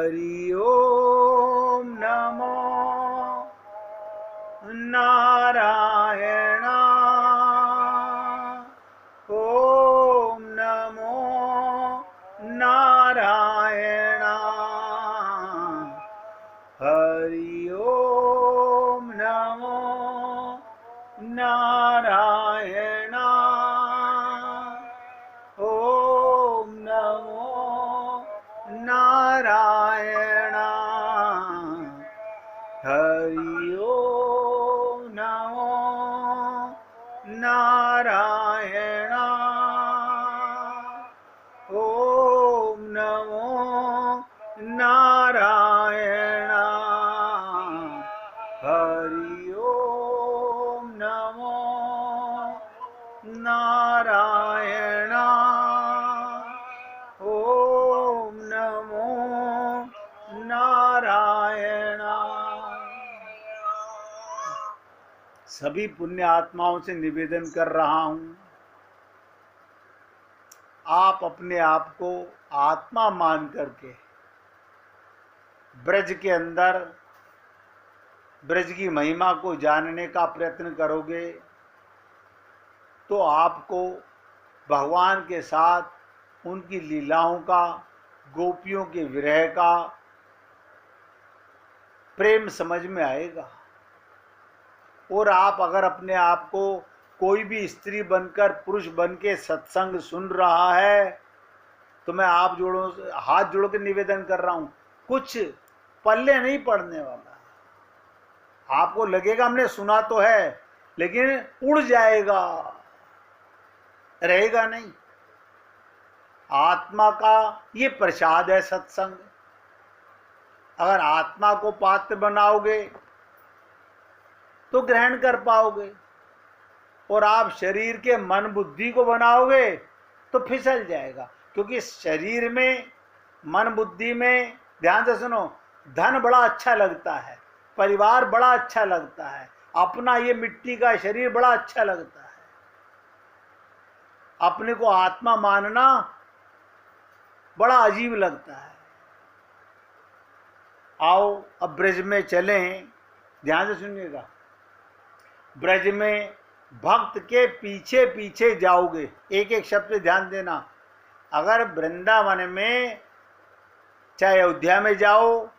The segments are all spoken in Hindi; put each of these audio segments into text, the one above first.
हरि ओम नमो नारायण ओम नमो नारायण हरि ओम नमो नारायण ओम नमो नारायण हरि ओम नमो नारायण ओम नमो नारायण हरि ओम नमो नारायण ओम नमो नारायण। सभी पुण्य आत्माओं से निवेदन कर रहा हूं, आप अपने आप को आत्मा मान करके ब्रज के अंदर ब्रज की महिमा को जानने का प्रयत्न करोगे तो आपको भगवान के साथ उनकी लीलाओं का, गोपियों के विरह का प्रेम समझ में आएगा। और आप अगर अपने आप को कोई भी स्त्री बनकर पुरुष बन के सत्संग सुन रहा है तो मैं आप हाथ जोड़ के निवेदन कर रहा हूं, कुछ पल्ले नहीं पड़ने वाला। आपको लगेगा हमने सुना तो है, लेकिन उड़ जाएगा, रहेगा नहीं। आत्मा का ये प्रसाद है सत्संग। अगर आत्मा को पात्र बनाओगे तो ग्रहण कर पाओगे, और आप शरीर के मन बुद्धि को बनाओगे तो फिसल जाएगा। क्योंकि शरीर में, मन बुद्धि में, ध्यान से सुनो, धन बड़ा अच्छा लगता है, परिवार बड़ा अच्छा लगता है, अपना ये मिट्टी का शरीर बड़ा अच्छा लगता है। अपने को आत्मा मानना बड़ा अजीब लगता है। आओ अब ब्रज में चलें, ध्यान से सुनिएगा। ब्रज में भक्त के पीछे पीछे जाओगे, एक एक शब्द पे ध्यान देना। अगर वृंदावन में, चाहे अयोध्या में जाओ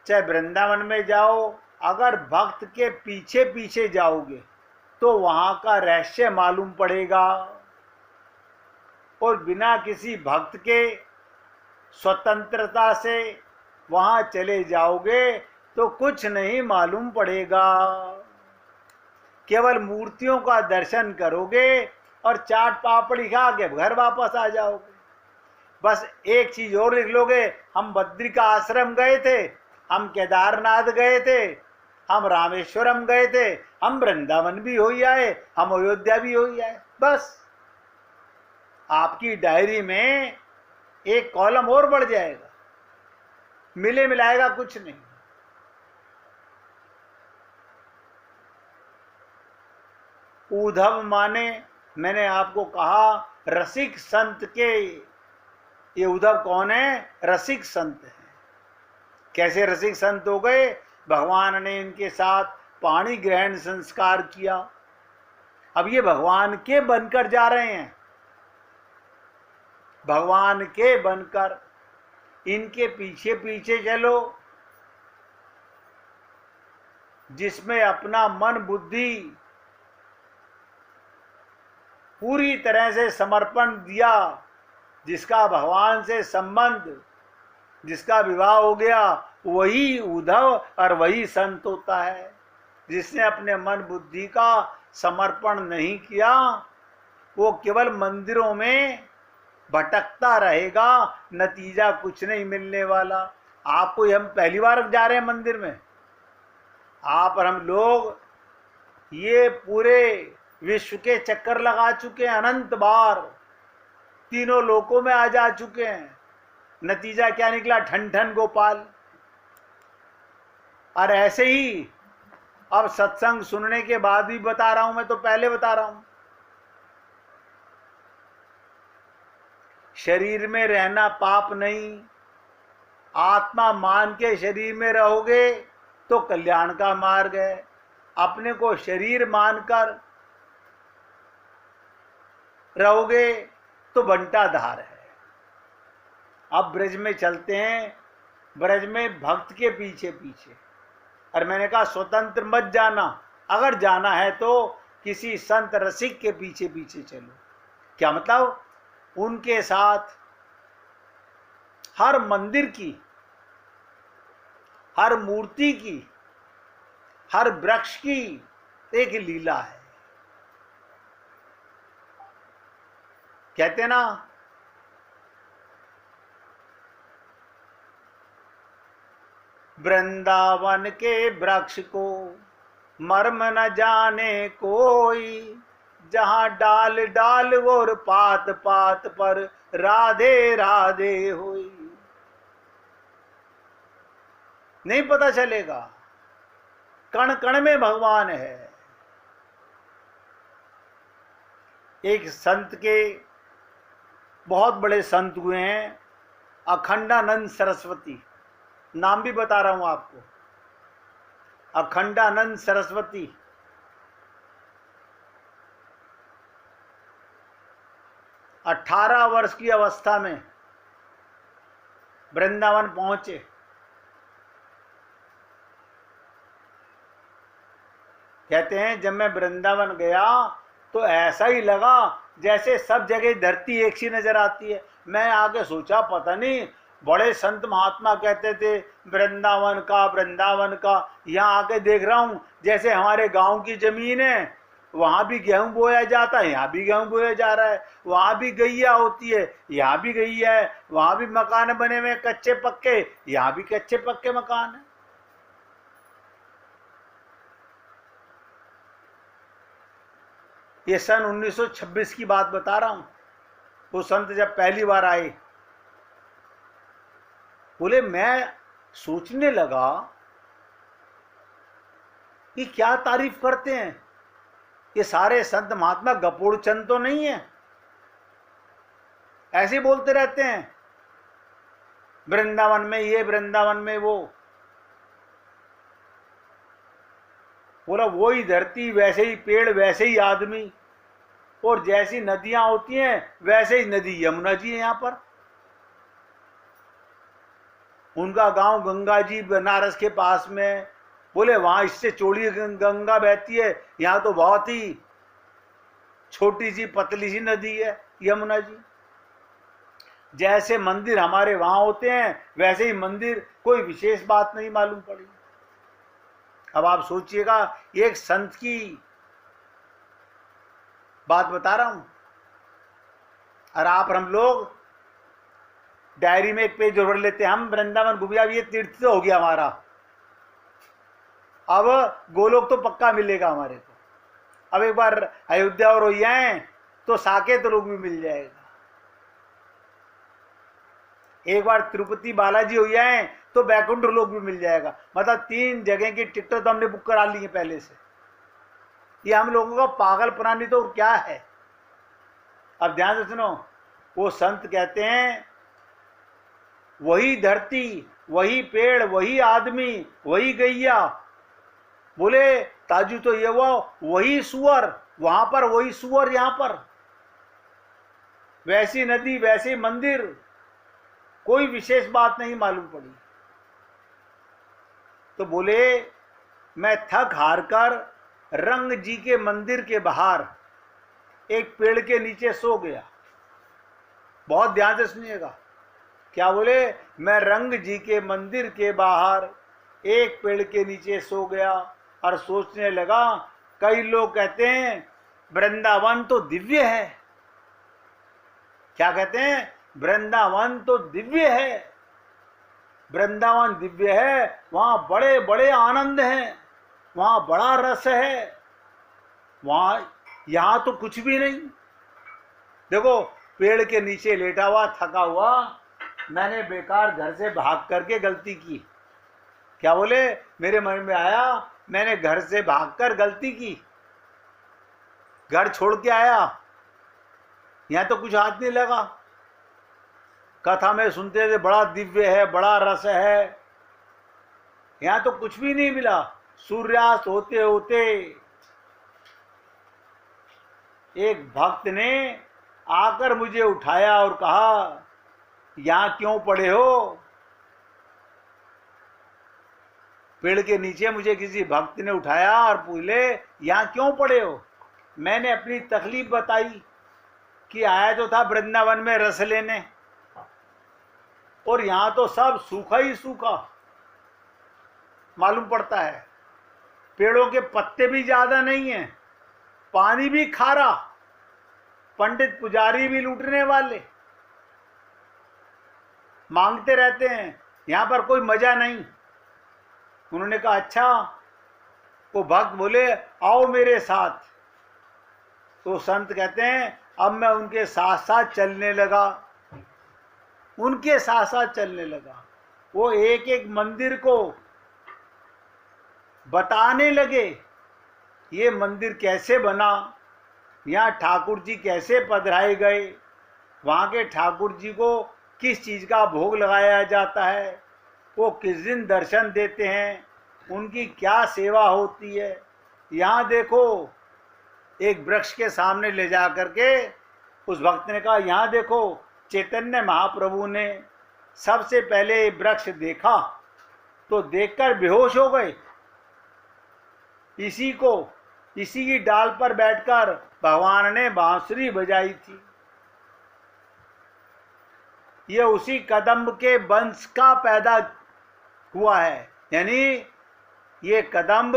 चाहे वृंदावन में जाओ, अगर भक्त के पीछे पीछे जाओगे तो वहां का रहस्य मालूम पड़ेगा। और बिना किसी भक्त के स्वतंत्रता से वहां चले जाओगे तो कुछ नहीं मालूम पड़ेगा। केवल मूर्तियों का दर्शन करोगे और चाट पापड़ी खा के घर वापस आ जाओगे। बस एक चीज और लिख लोगे, हम बद्री का आश्रम गए थे, हम केदारनाथ गए थे, हम रामेश्वरम गए थे, हम वृंदावन भी हो आए, हम अयोध्या भी हो आए। बस आपकी डायरी में एक कॉलम और बढ़ जाएगा, मिले मिलाएगा कुछ नहीं। उद्धव माने, मैंने आपको कहा, रसिक संत के। ये उद्धव कौन है? रसिक संत है। कैसे रसिक संत हो गए? भगवान ने इनके साथ पाणी ग्रहण संस्कार किया। अब ये भगवान के बनकर जा रहे हैं, भगवान के बनकर। इनके पीछे पीछे चलो, जिसमें अपना मन बुद्धि पूरी तरह से समर्पण दिया, जिसका भगवान से संबंध, जिसका विवाह हो गया, वही उद्धव और वही संत होता है। जिसने अपने मन बुद्धि का समर्पण नहीं किया वो केवल मंदिरों में भटकता रहेगा, नतीजा कुछ नहीं मिलने वाला। आपको हम पहली बार जा रहे हैं मंदिर में, आप और हम लोग ये पूरे विश्व के चक्कर लगा चुके हैं, अनंत बार तीनों लोकों में आ जा चुके हैं। नतीजा क्या निकला? ठन ठन गोपाल। और ऐसे ही अब सत्संग सुनने के बाद भी बता रहा हूं, मैं तो पहले बता रहा हूं, शरीर में रहना पाप नहीं, आत्मा मान के शरीर में रहोगे तो कल्याण का मार्ग है, अपने को शरीर मानकर रहोगे तो बंटाधार है। अब ब्रज में चलते हैं, ब्रज में भक्त के पीछे पीछे। और मैंने कहा स्वतंत्र मत जाना, अगर जाना है तो किसी संत रसिक के पीछे पीछे चलो। क्या मतलब? उनके साथ हर मंदिर की, हर मूर्ति की, हर वृक्ष की एक लीला है। कहते ना, वृंदावन के वृक्ष को मर्म न जाने कोई, जहां डाल डाल और पात पात पर राधे राधे होई। नहीं पता चलेगा, कण कण में भगवान है। एक संत के, बहुत बड़े संत हुए हैं, अखंडानंद सरस्वती, नाम भी बता रहा हूं आपको, अखंडानंद सरस्वती। अठारह वर्ष की अवस्था में वृंदावन पहुंचे। कहते हैं जब मैं वृंदावन गया तो ऐसा ही लगा जैसे सब जगह धरती एक सी नजर आती है। मैं आगे सोचा, पता नहीं, बड़े संत महात्मा कहते थे वृंदावन का वृंदावन का, यहाँ आके देख रहा हूँ जैसे हमारे गांव की जमीन है, वहां भी गेहूं बोया जाता है, यहाँ भी गेहूं बोया जा रहा है, वहां भी गैया होती है, यहाँ भी गैया है, वहां भी मकान बने हुए कच्चे पक्के, यहाँ भी कच्चे पक्के मकान है। ये सन 1926 की बात बता रहा हूं। वो संत जब पहली बार आए, बोले, मैं सोचने लगा कि क्या तारीफ करते हैं ये सारे संत महात्मा, गपोड़ चंद तो नहीं है, ऐसे बोलते रहते हैं वृंदावन में ये वृंदावन में वो। बोला वही धरती, वैसे ही पेड़, वैसे ही आदमी, और जैसी नदियां होती हैं वैसे ही नदी यमुना जी है यहाँ पर। उनका गांव गंगा जी बनारस के पास में, बोले वहां इससे चौड़ी गंगा बहती है, यहाँ तो बहुत ही छोटी सी पतली सी नदी है यमुना जी। जैसे मंदिर हमारे वहां होते हैं वैसे ही मंदिर, कोई विशेष बात नहीं मालूम पड़ी। अब आप सोचिएगा, एक संत की बात बता रहा हूं, और आप हम लोग डायरी में एक पेज जोड़ लेते हैं, हम वृंदावन घूमिया, ये तीर्थ हो गया हमारा, अब गोलोक तो पक्का मिलेगा हमारे को। अब एक बार अयोध्या और हो जाए तो साकेत लोग भी मिल जाएगा, एक बार तिरुपति बालाजी हो जाए तो बैकुंठ लोग भी मिल जाएगा। मतलब 3 जगह की टिकट तो हमने बुक करा ली है पहले से। ये हम लोगों का पागल प्राणी तो क्या है। अब ध्यान से सुनो, वो संत कहते हैं वही धरती, वही पेड़, वही आदमी, वही गैया। बोले ताजू तो ये हुआ, वही सुअर वहां पर, वही सुअर यहां पर, वैसी नदी, वैसे मंदिर, कोई विशेष बात नहीं मालूम पड़ी। तो बोले मैं थक हार कर रंग जी के मंदिर के बाहर एक पेड़ के नीचे सो गया। बहुत ध्यान से सुनिएगा, क्या बोले, मैं रंग जी के मंदिर के बाहर एक पेड़ के नीचे सो गया और सोचने लगा, कई लोग कहते हैं वृंदावन तो दिव्य है। क्या कहते हैं? वृंदावन तो दिव्य है, वृंदावन दिव्य है, वहां बड़े बड़े आनंद हैं, वहां बड़ा रस है, वहां, यहां तो कुछ भी नहीं। देखो पेड़ के नीचे लेटा हुआ, थका हुआ, मैंने बेकार घर से भाग करके गलती की। क्या बोले, मेरे मन में आया मैंने घर से भागकर गलती की, घर छोड़ के आया, यहां तो कुछ हाथ नहीं लगा। कथा में सुनते थे बड़ा दिव्य है, बड़ा रस है। यहां तो कुछ भी नहीं मिला। सूर्यास्त होते होते एक भक्त ने आकर मुझे उठाया और कहा, यहां क्यों पड़े हो? पेड़ के नीचे मुझे किसी भक्त ने उठाया और पूछे, यहां क्यों पड़े हो? मैंने अपनी तकलीफ बताई कि आया तो था वृंदावन में रस लेने, और यहां तो सब सूखा ही सूखा मालूम पड़ता है। पेड़ों के पत्ते भी ज्यादा नहीं है, पानी भी खारा, पंडित पुजारी भी लूटने वाले, मांगते रहते हैं, यहां पर कोई मजा नहीं। उन्होंने कहा अच्छा। वो भक्त बोले, आओ मेरे साथ। तो संत कहते हैं, अब मैं उनके साथ साथ चलने लगा, उनके साथ साथ चलने लगा। वो एक एक मंदिर को बताने लगे, ये मंदिर कैसे बना, यहाँ ठाकुर जी कैसे पधराए गए, वहाँ के ठाकुर जी को किस चीज़ का भोग लगाया जाता है, वो किस दिन दर्शन देते हैं, उनकी क्या सेवा होती है। यहाँ देखो, एक वृक्ष के सामने ले जा करके उस भक्त ने कहा, यहाँ देखो, चैतन्य महाप्रभु ने सबसे पहले वृक्ष देखा तो देखकर बेहोश हो गए। इसी की डाल पर बैठकर भगवान ने बांसुरी बजाई थी। यह उसी कदम्ब के वंश का पैदा हुआ है, यानी ये कदम्ब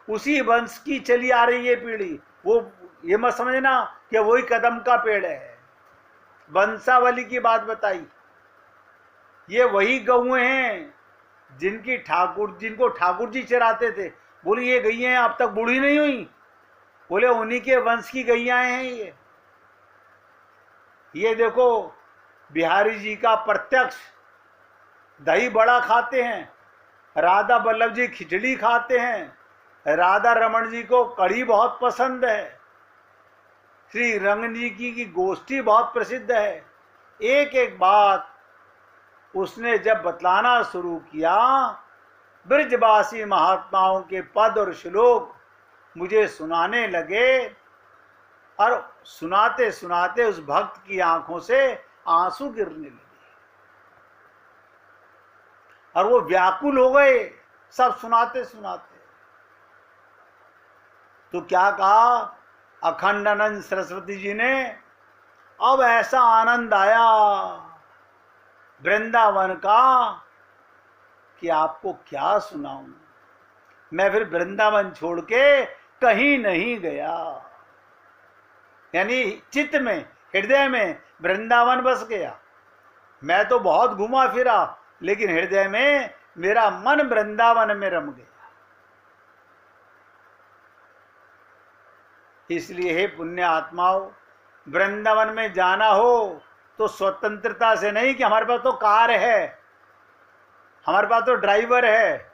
उसी वंश की चली आ रही है पीढ़ी। वो ये मत समझना कि वही कदम्ब का पेड़ है, वंशावली की बात बताई। ये वही गौएं हैं जिनको ठाकुर जी चराते थे। बोले ये गैया अब तक बूढ़ी नहीं हुई? बोले उन्हीं के वंश की गैया हैं ये देखो, बिहारी जी का प्रत्यक्ष दही बड़ा खाते हैं, राधा बल्लभ जी खिचड़ी खाते हैं, राधा रमन जी को कढ़ी बहुत पसंद है, श्री रंग जी की गोष्ठी बहुत प्रसिद्ध है। एक एक बात उसने जब बतलाना शुरू किया, ब्रजवासी महात्माओं के पद और श्लोक मुझे सुनाने लगे, और सुनाते सुनाते उस भक्त की आंखों से आंसू गिरने लगे और वो व्याकुल हो गए सब सुनाते सुनाते। तो क्या कहा अखंडानंद सरस्वती जी ने, अब ऐसा आनंद आया वृंदावन का कि आपको क्या सुनाऊं। मैं फिर वृंदावन छोड़ के कहीं नहीं गया, यानी चित्त में, हृदय में वृंदावन बस गया। मैं तो बहुत घुमा फिरा, लेकिन हृदय में मेरा मन वृंदावन में रम गया। इसलिए हे पुण्य आत्माओं, वृंदावन में जाना हो तो स्वतंत्रता से नहीं कि हमारे पास तो कार है, हमारे पास तो ड्राइवर है।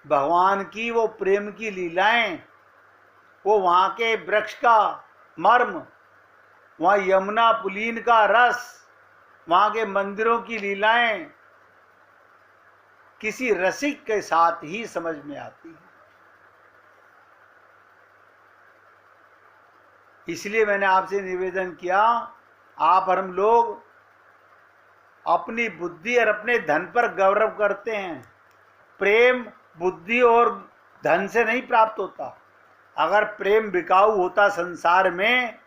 भगवान की वो प्रेम की लीलाएं, वो वहां के वृक्ष का मर्म, वहां यमुना पुलीन का रस, वहां के मंदिरों की लीलाएं किसी रसिक के साथ ही समझ में आती है। इसलिए मैंने आपसे निवेदन किया, आप और हम लोग अपनी बुद्धि और अपने धन पर गौरव करते हैं। प्रेम बुद्धि और धन से नहीं प्राप्त होता। अगर प्रेम बिकाऊ होता संसार में,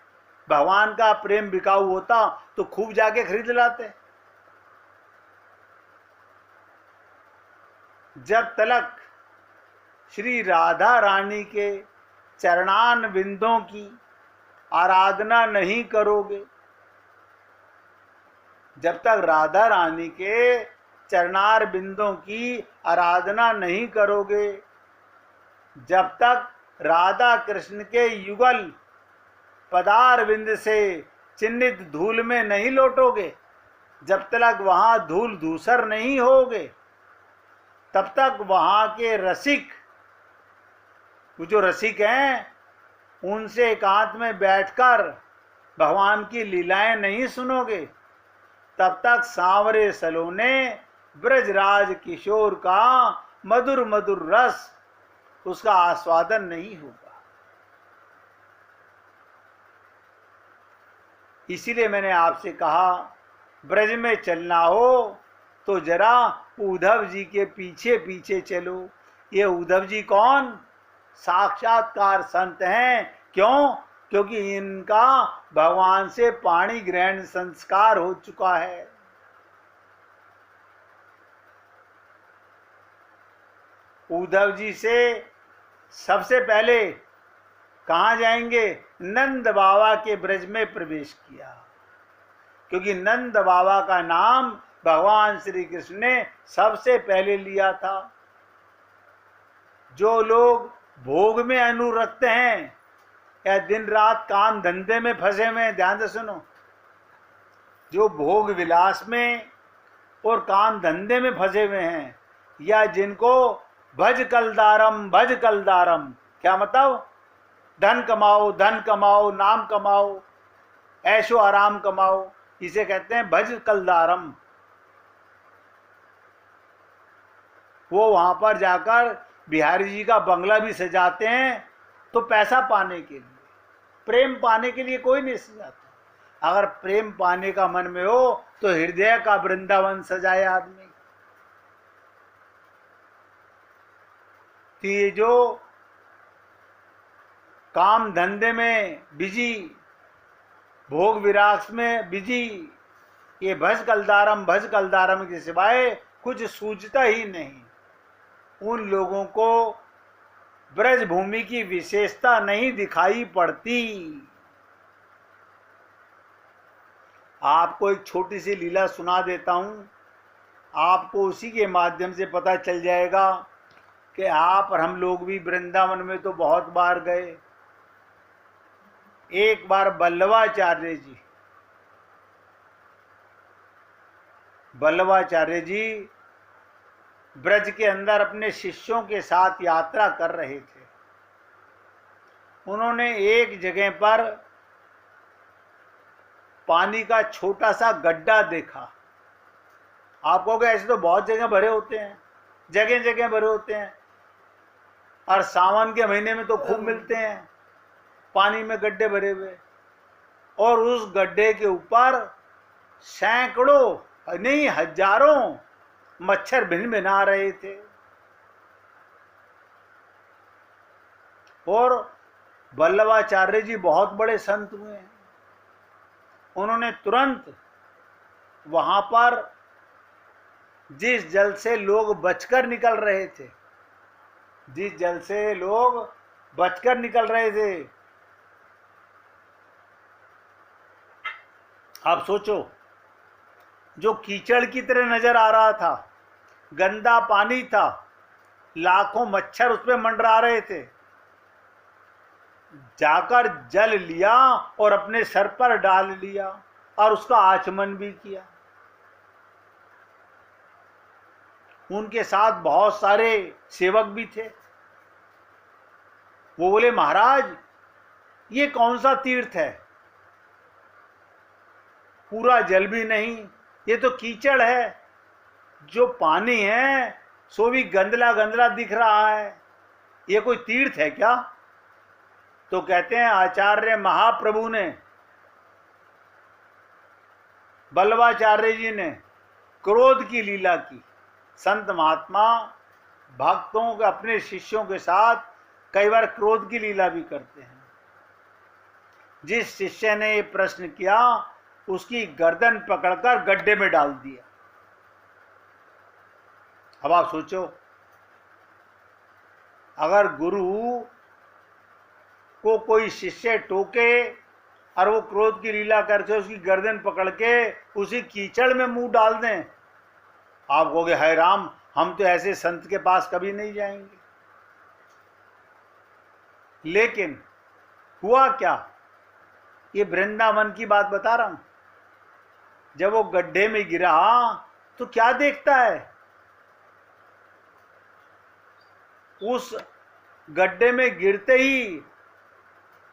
भगवान का प्रेम बिकाऊ होता तो खूब जाके खरीद लाते। जब तलक श्री राधा रानी के चरणान बिंदों की आराधना नहीं करोगे, जब तक राधा रानी के चरणार बिंदों की आराधना नहीं करोगे, जब तक राधा कृष्ण के युगल पदार बिंद से चिन्हित धूल में नहीं लौटोगे, जब तक वहां धूल धूसर नहीं होगे, तब तक वहां के रसिक, वो जो रसिक हैं, उनसे एकांत में बैठकर भगवान की लीलाएं नहीं सुनोगे, तब तक सांवरे सलोने ब्रजराज किशोर का मधुर मधुर रस उसका आस्वादन नहीं होगा। इसीलिए मैंने आपसे कहा, ब्रज में चलना हो तो जरा उद्धव जी के पीछे पीछे चलो। ये उद्धव जी कौन? साक्षात्कार संत हैं। क्यों? क्योंकि इनका भगवान से पाणी ग्रहण संस्कार हो चुका है। उद्धव जी से सबसे पहले कहाँ जाएंगे? नंद बाबा के ब्रज में प्रवेश किया, क्योंकि नंद बाबा का नाम भगवान श्री कृष्ण ने सबसे पहले लिया था। जो लोग भोग में अनुरक्त हैं या दिन रात काम धंधे में फंसे हुए हैं, ध्यान से सुनो, जो भोग विलास में और काम धंधे में फंसे हुए हैं, या जिनको भज कलदारम भज कलदारम, क्या मतलब? धन कमाओ, धन कमाओ, नाम कमाओ, ऐशो आराम कमाओ, इसे कहते हैं भज कलदारम। वो वहां पर जाकर बिहारी जी का बंगला भी सजाते हैं तो पैसा पाने के लिए, प्रेम पाने के लिए कोई नहीं सजाता। अगर प्रेम पाने का मन में हो तो हृदय का वृंदावन सजाए आदमी। तो ये जो काम धंधे में बिजी, भोग विरास में बिजी, ये भज कलदारम के सिवाय कुछ सूझता ही नहीं। उन लोगों को ब्रज भूमि की विशेषता नहीं दिखाई पड़ती। आपको एक छोटी सी लीला सुना देता हूं, आपको उसी के माध्यम से पता चल जाएगा कि आप और हम लोग भी वृंदावन में तो बहुत बार गए। एक बार बल्लवाचार्य जी ब्रज के अंदर अपने शिष्यों के साथ यात्रा कर रहे थे। उन्होंने एक जगह पर पानी का छोटा सा गड्ढा देखा। आप कहोगे ऐसे तो बहुत जगह भरे होते हैं, जगह जगह भरे होते हैं, और सावन के महीने में तो खूब मिलते हैं पानी में गड्ढे भरे हुए। और उस गड्ढे के ऊपर सैकड़ों नहीं हजारों मच्छर भिन भिना रहे थे। और बल्लवाचार्य जी बहुत बड़े संत हुए हैं। उन्होंने तुरंत वहां पर जिस जल से लोग बचकर निकल रहे थे, आप सोचो, जो कीचड़ की तरह नजर आ रहा था, गंदा पानी था, लाखों मच्छर उस पर मंडरा रहे थे, जाकर जल लिया और अपने सर पर डाल लिया और उसका आचमन भी किया। उनके साथ बहुत सारे सेवक भी थे। वो बोले, महाराज ये कौन सा तीर्थ है? पूरा जल भी नहीं, ये तो कीचड़ है। जो पानी है सो भी गंदला गंदला दिख रहा है, ये कोई तीर्थ है क्या? तो कहते हैं आचार्य महाप्रभु ने, बल्लवाचार्य जी ने क्रोध की लीला की। संत महात्मा भक्तों के, अपने शिष्यों के साथ कई बार क्रोध की लीला भी करते हैं। जिस शिष्य ने ये प्रश्न किया उसकी गर्दन पकड़कर गड्ढे में डाल दिया। अब आप सोचो, अगर गुरु को कोई शिष्य टोके और वो क्रोध की लीला करके उसकी गर्दन पकड़ के उसी कीचड़ में मुंह डाल दें, आप कहोगे हाय राम, हम तो ऐसे संत के पास कभी नहीं जाएंगे। लेकिन हुआ क्या? ये वृंदावन की बात बता रहा हूं। जब वो गड्ढे में गिरा तो क्या देखता है? उस गड्ढे में गिरते ही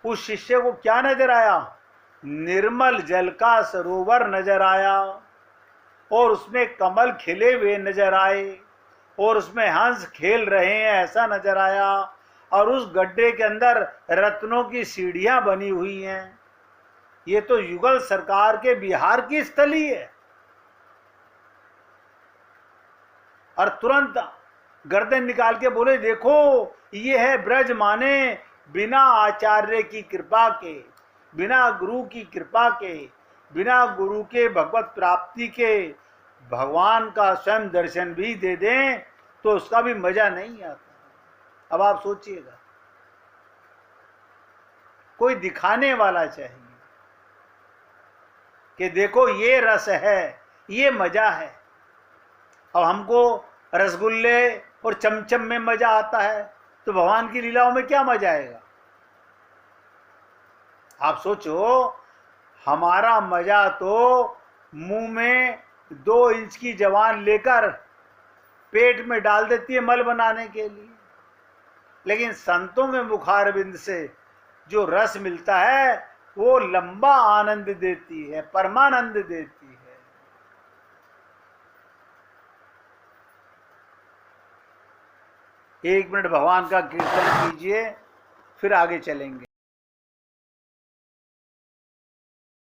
उस शिष्य को क्या नजर आया? निर्मल जल का सरोवर नजर आया और उसमें कमल खिले हुए नजर आए और उसमें हंस खेल रहे हैं ऐसा नजर आया, और उस गड्ढे के अंदर रत्नों की सीढ़ियां बनी हुई हैं। ये तो युगल सरकार के बिहार की स्थली है। और तुरंत गर्दन निकाल के बोले, देखो ये है ब्रज माने, बिना आचार्य की कृपा के, बिना गुरु की कृपा के, बिना गुरु के भगवत प्राप्ति के भगवान का स्वयं दर्शन भी दे दें तो उसका भी मजा नहीं आता। अब आप सोचिएगा, कोई दिखाने वाला चाहिए कि देखो ये रस है, ये मजा है। अब हमको रसगुल्ले और चमचम में मजा आता है, तो भगवान की लीलाओं में क्या मजा आएगा? आप सोचो, हमारा मजा तो मुंह में 2 इंच की जवान लेकर पेट में डाल देती है मल बनाने के लिए, लेकिन संतों में मुखारबिंद से जो रस मिलता है वो लंबा आनंद देती है, परमानंद देती है। एक मिनट भगवान का कीर्तन कीजिए, फिर आगे चलेंगे।